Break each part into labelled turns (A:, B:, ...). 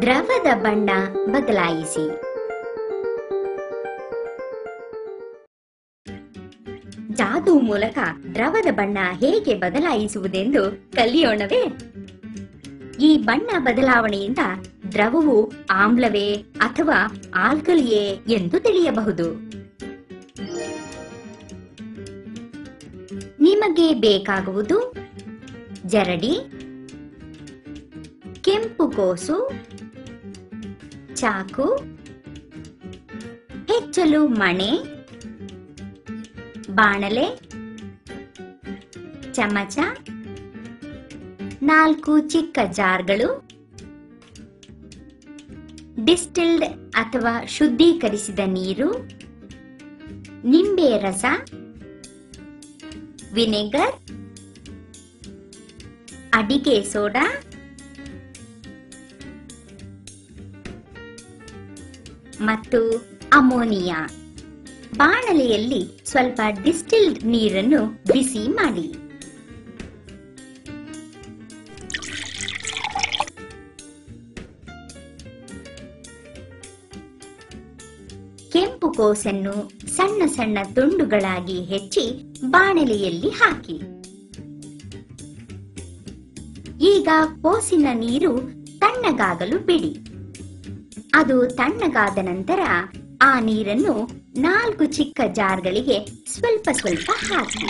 A: ದ್ರವದ ಬಣ್ಣ ಬದಲಾಯಿಸಿ. ಜಾದೂ ಮೂಲಕ ದ್ರವದ ಬಣ್ಣ ಹೇಗೆ ಬದಲಾಯಿಸುವುದೆಂದು ಕಲಿಯೋಣವೇ? ಈ ಬಣ್ಣ ಬದಲಾವಣೆಯಿಂದ ದ್ರವವು ಆಮ್ಲವೇ ಅಥವಾ ಆಲ್ಕಲಿಯೇ ಎಂದು ತಿಳಿಯಬಹುದು. ನಿಮಗೆ ಬೇಕಾಗುವುದು ಜರಡಿ, ಕೆಂಪು ಕೋಸು, ಚಾಕು, ಹೆಚ್ಚಲು ಮಣೆ, ಬಾಣಲೆ, ಚಮಚ, 4 ಚಿಕ್ಕ ಜಾರ್ಗಳು, ಡಿಸ್ಟಿಲ್ಡ್ ಅಥವಾ ಶುದ್ಧೀಕರಿಸಿದ ನೀರು, ನಿಂಬೆ ರಸ, ವಿನೆಗರ್, ಅಡಿಗೆ ಸೋಡಾ, ಮತ್ತು ಅಮೋನಿಯಾ. ಬಾಣಲೆಯಲ್ಲಿ ಸ್ವಲ್ಪ ಡಿಸ್ಟಿಲ್ಡ್ ನೀರನ್ನು ಬಿಸಿ ಮಾಡಿ. ಕೆಂಪು ಕೋಸನ್ನು ಸಣ್ಣ ಸಣ್ಣ ತುಂಡುಗಳಾಗಿ ಹೆಚ್ಚಿ ಬಾಣಲೆಯಲ್ಲಿ ಹಾಕಿ. ಈಗ ಕೋಸಿನ ನೀರು ತಣ್ಣಗಾಗಲು ಬಿಡಿ. ಅದು ತಣ್ಣಗಾದ ನಂತರ ಆ ನೀರನ್ನು 4 ಚಿಕ್ಕ ಜಾರ್ಗಳಿಗೆ ಸ್ವಲ್ಪ ಸ್ವಲ್ಪ ಹಾಕಿ.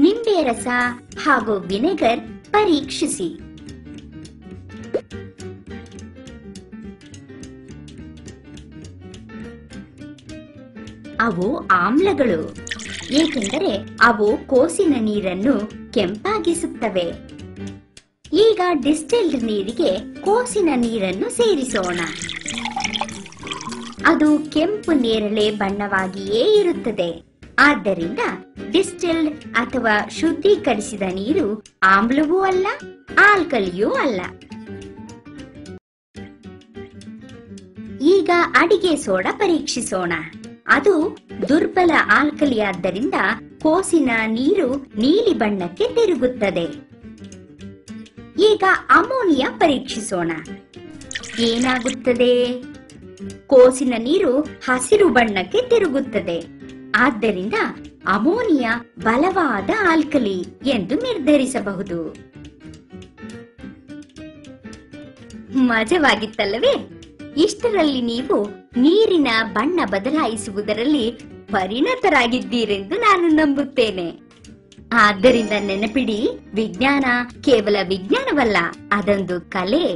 A: ನಿಂಬೆ ರಸ ಹಾಗೂ ವಿನೆಗರ್ ಪರೀಕ್ಷಿಸಿ. ಅವು ಆಮ್ಲಗಳು, ಏಕೆಂದರೆ ಅವು ಕೋಸಿನ ನೀರನ್ನು ಕೆಂಪಾಗಿಸುತ್ತವೆ. ಈಗ ಡಿಸ್ಟಿಲ್ಡ್ ನೀರಿಗೆ ಕೋಸಿನ ನೀರನ್ನು ಸೇರಿಸೋಣ. ಅದು ಕೆಂಪು ನೇರಳೆ ಬಣ್ಣವಾಗಿಯೇ ಇರುತ್ತದೆ. ಆದ್ದರಿಂದ ಡಿಸ್ಟಿಲ್ಡ್ ಅಥವಾ ಶುದ್ಧೀಕರಿಸಿದ ನೀರು ಆಮ್ಲವೂ ಅಲ್ಲ, ಆಲ್ಕಲಿಯೂ ಅಲ್ಲ. ಈಗ ಅಡಿಗೆ ಸೋಡಾ ಪರೀಕ್ಷಿಸೋಣ. ಅದು ದುರ್ಬಲ ಆಲ್ಕಲಿಯಾದ್ದರಿಂದ ಕೋಸಿನ ನೀರು ನೀಲಿ ಬಣ್ಣಕ್ಕೆ ತಿರುಗುತ್ತದೆ. ಈಗ ಅಮೋನಿಯಾ ಪರೀಕ್ಷಿಸೋಣ. ಏನಾಗುತ್ತದೆ? ಕೋಸಿನ ನೀರು ಹಸಿರು ಬಣ್ಣಕ್ಕೆ ತಿರುಗುತ್ತದೆ. ಆದ್ದರಿಂದ ಅಮೋನಿಯಾ ಬಲವಾದ ಆಲ್ಕಲಿ ಎಂದು ನಿರ್ಧರಿಸಬಹುದು. ಮಜವಾಗಿತ್ತಲ್ಲವೇ? ಇಷ್ಟರಲ್ಲಿ ನೀವು ನೀರಿನ ಬಣ್ಣ ಬದಲಾಯಿಸುವುದರಲ್ಲಿ ಪರಿಣತರಾಗಿದ್ದೀರೆಂದು ನಾನು ನಂಬುತ್ತೇನೆ. ಆದ್ದರಿಂದ ನೆನಪಿಡಿ, ವಿಜ್ಞಾನ ಕೇವಲ ವಿಜ್ಞಾನವಲ್ಲ, ಅದೊಂದು ಕಲೆ.